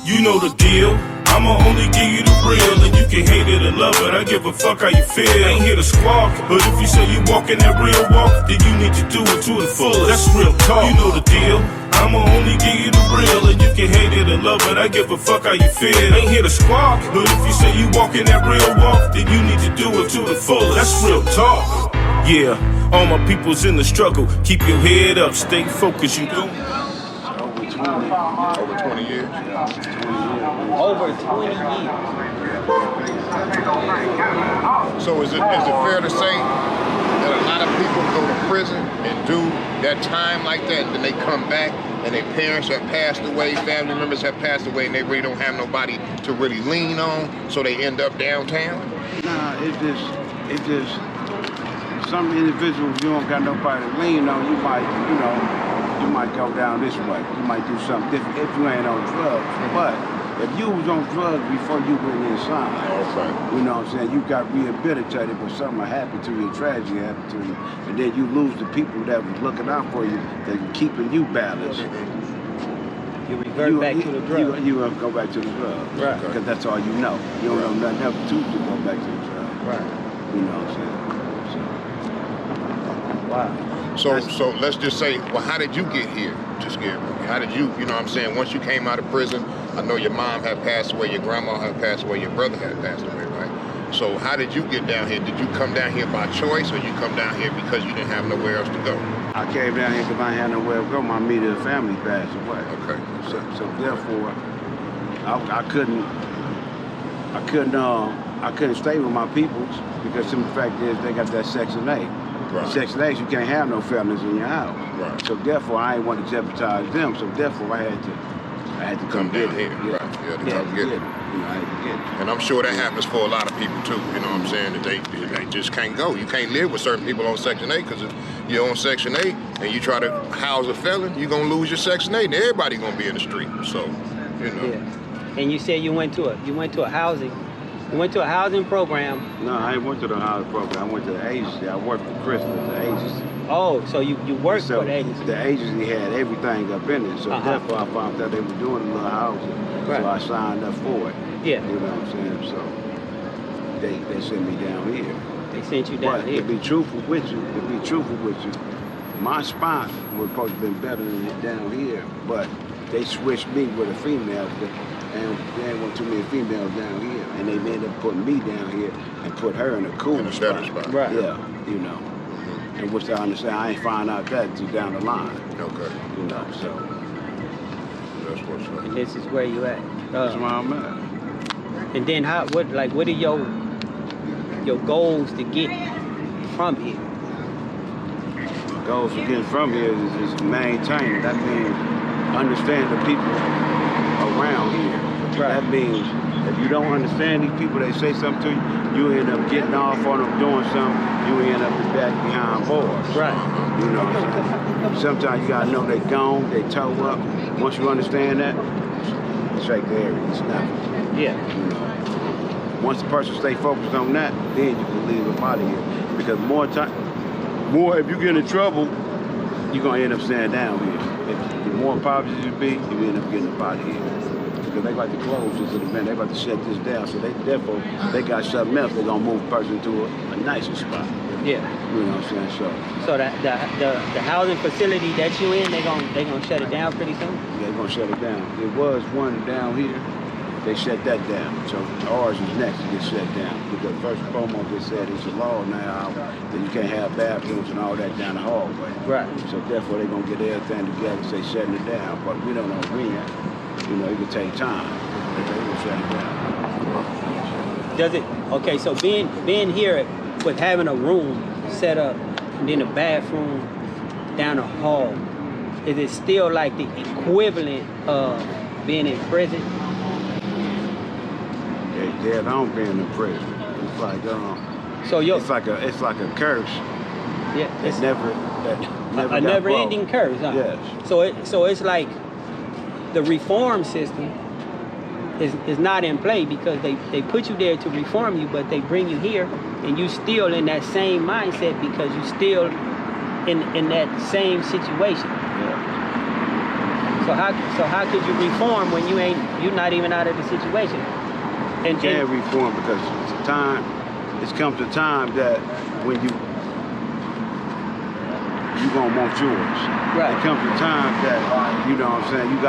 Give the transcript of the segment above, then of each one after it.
You know the deal. I'ma only give you the real, and you can hate it or love it. I give a fuck how you feel. Ain't here to squawk, but if you say you walking that real walk, then you need to do it to the fullest. That's real talk. You know the deal. I'ma only give you the real, and you can hate it or love it. I give a fuck how you feel. Ain't here to squawk, but if you say you walking that real walk, then you need to do it to the fullest. That's real talk. Yeah, all my people's in the struggle. Keep your head up, stay focused. You do. Over 20 years. Over 20 years. So is it fair to say that a lot of people go to prison and do that time like that, and then they come back and their parents have passed away, family members have passed away, and they really don't have nobody to really lean on, so they end up downtown? Nah, it just, some individuals, you don't got nobody to lean on, you might go down this way. You might do something different if you ain't on drugs. But if you was on drugs before you went inside, you know what I'm saying, you got rehabilitated, but something happened to you, tragedy happened to you, and then you lose the people that was looking out for you, that were keeping you balanced. You revert back to the drugs. You go back to the drugs. Right. Because that's all you know. You don't know nothing else to go back to the drugs. Right. You know what I'm saying? Wow. So let's just say, well, how did you get here to Scary? How did you know what I'm saying, once you came out of prison, I know your mom had passed away, your grandma had passed away, your brother had passed away, right? So how did you get down here? Did you come down here by choice, or you come down here because you didn't have nowhere else to go? I came down here because I had nowhere to go. My immediate family passed away. Okay. So therefore, I couldn't stay with my peoples because the fact is they got that Section 8. Right. Section 8, you can't have no felons in your house. Right. So therefore, I ain't want to jeopardize them. So therefore, I had to come down here. Yeah. Right. You had to come get it. You know, I had to get it. And I'm sure that happens for a lot of people too. You know what I'm saying? That they just can't go. You can't live with certain people on Section 8 because if you're on Section 8 and you try to house a felon, you're gonna lose your Section 8, and everybody gonna be in the street. So, you know. Yeah. And you said you went to a housing. You went to a housing program. No, I ain't went to the housing program. I went to the agency. I worked for Crystal, the agency. Oh, so you worked for the agency. The agency had everything up in it. So therefore I found out they were doing a little housing. Right. So I signed up for it. Yeah. You know what I'm saying? So they sent me down here. They sent you down here. To be truthful with you, my spot was supposed to have been better than down here, but they switched me with a female. And there weren't too many females down here, and they ended up putting me down here and put her in a cooler spot. Right. Yeah, you know. And which I understand, I ain't find out that until down the line. Okay. You know, so. That's what's up. And this is where you at. That's where I'm at. And then what are your goals to get from here? The goals for getting from here is to maintain it. That means understand the people around here. Right. That means if you don't understand these people, they say something to you, you end up getting off on them doing something, you end up back behind bars. Right. You know what I'm saying? Sometimes you gotta know they gone, they toe up. Once you understand that, it's right there, it's nothing. Yeah. You know. Once the person stay focused on that, then you can leave them out of here. Because if you get in trouble, you're gonna end up staying down here. If the more popular you be, you end up getting up out of here. Because they like to close this event, they about to shut this down. So they got something else. They're gonna move the person to a nicer spot. Yeah. You know what I'm saying? So the housing facility that you in, they gonna shut it down pretty soon? Yeah, they're gonna shut it down. There was one down here. They shut that down. So ours is next to get shut down. Because first and foremost, they said it's a law now that you can't have bathrooms and all that down the hallway. Right. So therefore they're gonna get everything together and say shutting it down. But we don't know when. You know, it could take time. But they will shut it down. Does it? Okay, so being here with having a room set up and then a bathroom down the hall, is it still like the equivalent of being in prison? Yeah, don't be in the prison. It's like it's like a curse. Yeah, it's never a never-ending curse. Huh? Yes. So it's like the reform system is not in play because they put you there to reform you, but they bring you here and you still in that same mindset because you still in that same situation. Yeah. So how could you reform when you're not even out of the situation? You can't reform because it comes a time that when you gonna want yours. Right. It comes a time that, you know what I'm saying, you're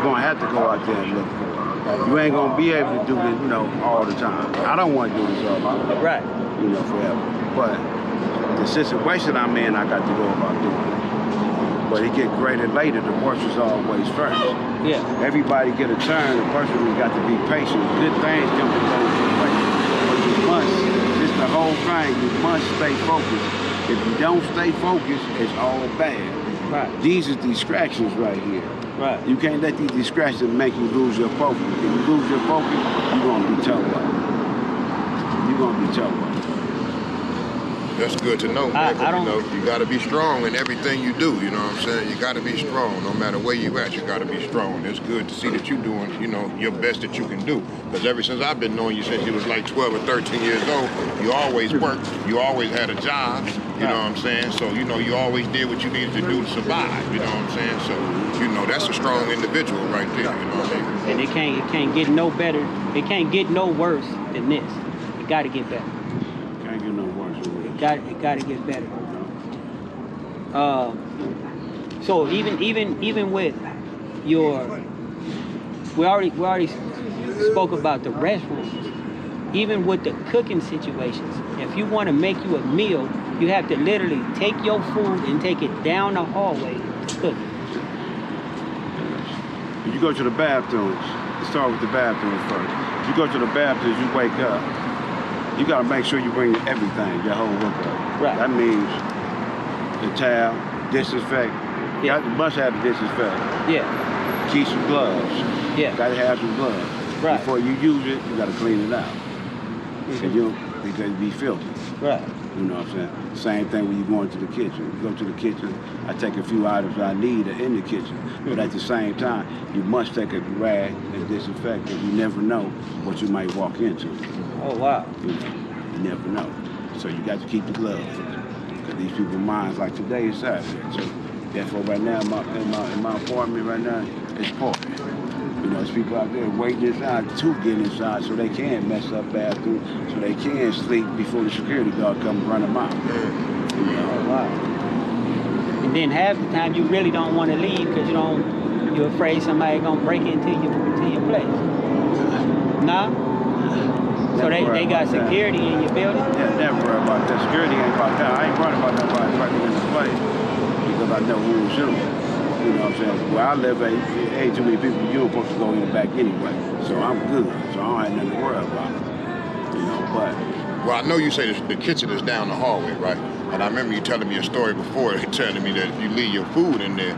gonna have to go out there and look for it. You ain't gonna be able to do this, all the time. I don't want to do this all the time. Right. Forever. But the situation I'm in, I got to go about doing it. But it get greater later, the worst is always first. Yeah. Everybody get a turn, the person who's got to be patient. Good things come to those who are patient. But you must, it's the whole thing, you must stay focused. If you don't stay focused, it's all bad. Right. These are distractions right here. Right. You can't let these distractions make you lose your focus. If you lose your focus, you're gonna be tough up. You're gonna be tough up. That's good to know, man. I don't, you got to be strong in everything you do. You know what I'm saying? You got to be strong, no matter where you at. You got to be strong. It's good to see that you're doing, your best that you can do. Because ever since I've been knowing you since you was like 12 or 13 years old, you always worked. You always had a job. You know what I'm saying? So you always did what you needed to do to survive. You know what I'm saying? So that's a strong individual right there. You know what I mean? And it can't get no better. It can't get no worse than this. It got to get better. Can't get no worse than this. It got to get better. So even with your, we already spoke about the restrooms. Even with the cooking situations, if you want to make you a meal, you have to literally take your food and take it down the hallway to cook it. If you go to the bathrooms, let's start with the bathrooms first. If you go to the bathrooms, you wake up, you got to make sure you bring everything, your whole workout. Right. That means the towel, disinfect. Yeah. You must have the disinfect. Yeah. Keep some gloves. Yeah. Got to have some gloves. Right. Before you use it, you got to clean it out. Mm-hmm. Because it be filthy. Right. You know what I'm saying? Same thing when you go into the kitchen. You go to the kitchen, I take a few items I need in the kitchen. But at the same time, you must take a rag and disinfect because you never know what you might walk into. Oh, wow. You never know. So you got to keep the gloves. Because these people's minds, like today is Saturday. So therefore right now, in my apartment right now, it's party. There's people out there waiting inside to get inside so they can mess up bathrooms, so they can sleep before the security guard comes run them out. Oh, wow. And then half the time you really don't want to leave because you're afraid somebody gonna break into your place. Nah? So they got security in your building? Yeah, never worry about that. Security ain't about that. I ain't worried about nobody breaking in the place because I know who will shoot. You know what I'm saying? Where I live, ain't too many people. You're supposed to go in the back anyway. So I'm good. So I don't have nothing to worry about. But... Well, I know you say the kitchen is down the hallway, right? And I remember you telling me a story before, telling me that if you leave your food in there,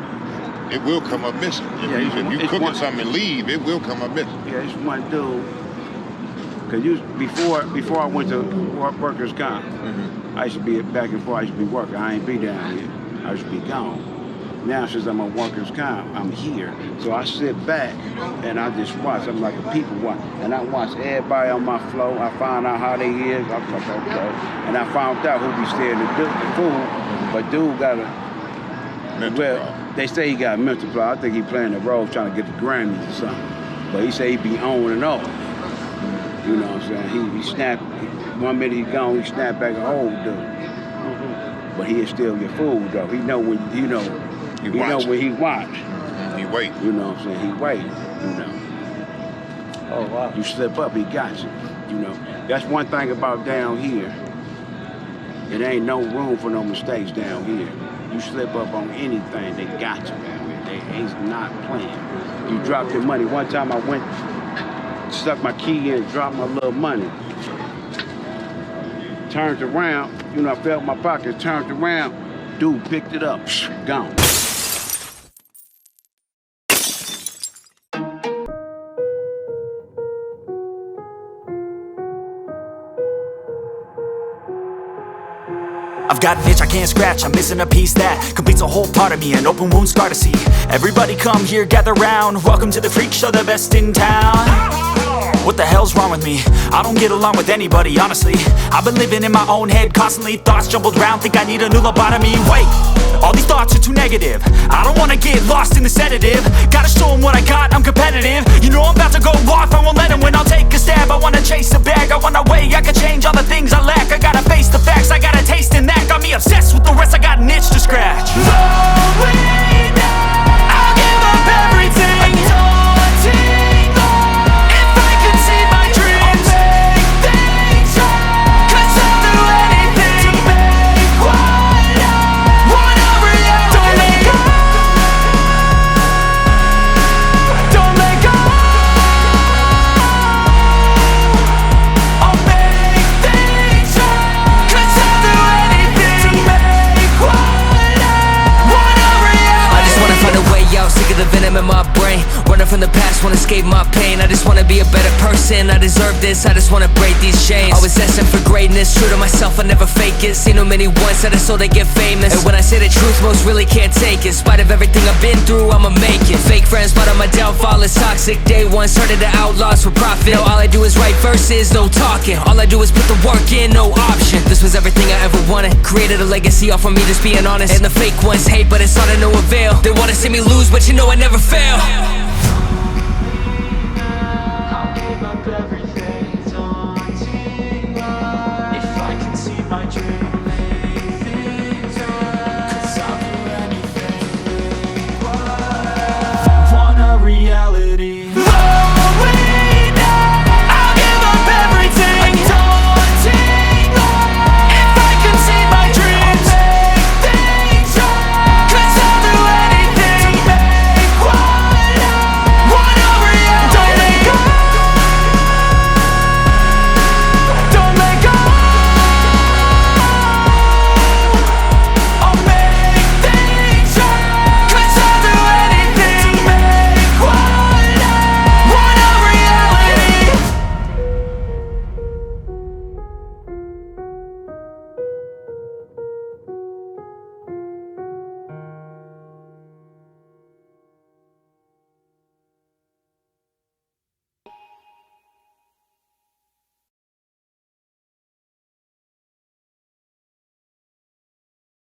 it will come up missing. If you cooking something and leave, it will come up missing. Yeah, it's one dude. Because before I went to workers' comp, I used to be back and forth. I used to be working. I ain't be down here. I used to be gone. Now, since I'm on workers' comp, I'm here. So I sit back and I just watch. I'm like a people watch. And I watch everybody on my floor. I find out how they is. I'm like, okay. And I found out who be stealing the food. But dude got a... Mental problem. They say he got a mental problem. I think he playing the role trying to get the Grammys or something. But he say he be on and off. You know what I'm saying? He snap. One minute he gone, he snap back a whole dude. But he'll steal your food though. He know when He know when he watch. He wait. You know what I'm saying? He wait, Oh, wow. You slip up, he got you. That's one thing about down here. It ain't no room for no mistakes down here. You slip up on anything, they got you down here. They ain't not playing. You drop your money. One time I went, stuck my key in, dropped my little money. Turned around, I felt my pocket, turned around, dude picked it up, gone. I've got an itch I can't scratch, I'm missing a piece that completes a whole part of me, an open wound scar to see. Everybody come here, gather round, welcome to the freak show, the best in town. What the hell's wrong with me? I don't get along with anybody, honestly. I've been living in my own head constantly. Thoughts jumbled round, think I need a new lobotomy. Wait, all these thoughts are too negative. I don't wanna get lost in the sedative. Gotta show them what I got, I'm competitive. You know I'm about to go off, I won't let them win. I'll take a stab, I wanna chase the bag. I wanna weigh, I can change all the things I lack. I gotta face the facts, I got a taste in that. Got me obsessed with the rest, I got an itch to scratch. Lonely now, I'll give up everything. Daunting all, if I could see my dreams, I'll make things right. 'Cause I'll do anything to make what I want a reality. Don't let go, don't let go. I'll make things right. 'Cause I'll do anything to make what I want a reality. I just wanna find a way out, sick of the venom in my brain. Running from the past, wanna escape my pain. I just wanna be a better person, I deserve this. I just wanna break these chains. Always destined for greatness, true to myself, I never fake it. Seen too many once, I just so they get famous. And when I say the truth, most really can't take it. In spite of everything I've been through, I'ma make it. Fake friends, but on my downfall is toxic. Day one, started to outlaws for profit. Now all I do is write verses, no talking. All I do is put the work in, no option. This was everything I ever wanted. Created a legacy off of me, just being honest. And the fake ones hate, but it's all to no avail. They wanna see me lose, but you know I never fail.